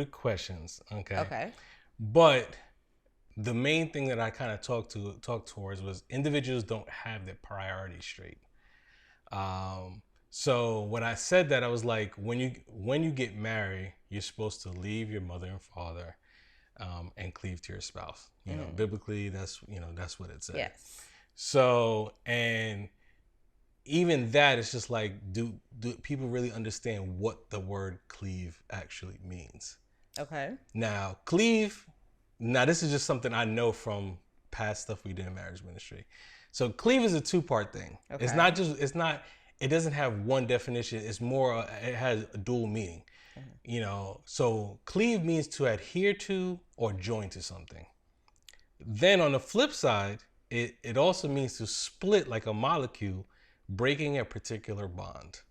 loaded questions. Okay. Okay. But the main thing that I kind of talked towards was individuals don't have their priorities straight. So when I said that, I was like, when you get married, you're supposed to leave your mother and father, and cleave to your spouse. Biblically, that's what it said. Yes. So, and even that, it's just like, do people really understand what the word cleave actually means? Okay. Now, this is just something I know from past stuff we did in marriage ministry. So cleave is a two-part thing. Okay. It doesn't have one definition. It's more, it has a dual meaning. So cleave means to adhere to or join to something. Then on the flip side, it also means to split like a molecule, breaking a particular bond.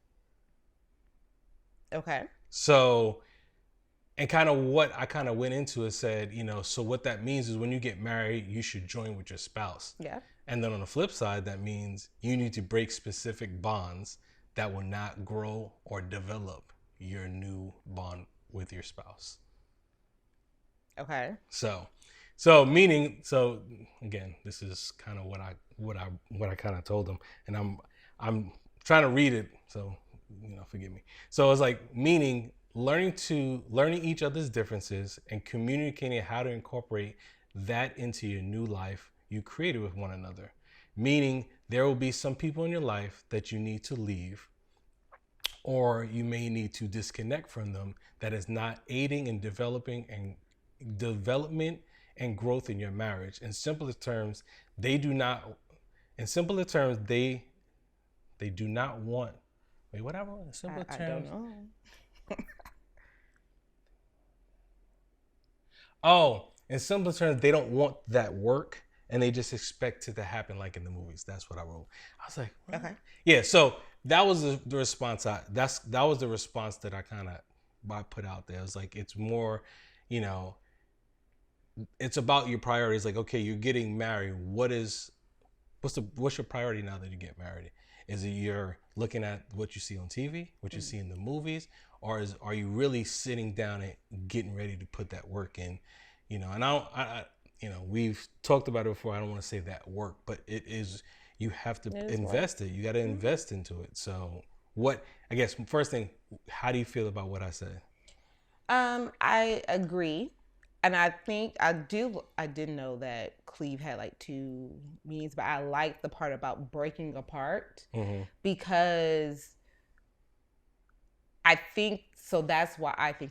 Okay. So, and kind of what I kind of went into is said, so what that means is when you get married, you should join with your spouse. Yeah. And then on the flip side, that means you need to break specific bonds that will not grow or develop your new bond with your spouse. Okay. So again, this is kind of what I kind of told them, and I'm trying to read it, so forgive me. So it's like, meaning learning each other's differences and communicating how to incorporate that into your new life you created with one another. Meaning there will be some people in your life that you need to leave, or you may need to disconnect from them, that is not aiding in development and growth in your marriage. In simpler terms, they do not want. Wait, what happened? In simpler terms, I don't know. In simpler terms, they don't want that work, and they just expect it to happen like in the movies. That's what I wrote. I was like, what? Okay. Yeah. So that was the response. That was the response that I kind of put out there. It was like, it's more, it's about your priorities. Like, okay, you're getting married. What's your priority now that you get married? Is it you're looking at what you see on TV, what you see in the movies, or are you really sitting down and getting ready to put that work in? And we've talked about it before. I don't want to say that work, but it is. You have to invest it. You got to invest into it. So, I guess first thing, how do you feel about what I said? I agree. And I think I didn't know that cleave had like two meanings, but I like the part about breaking apart, because I think, so that's why I think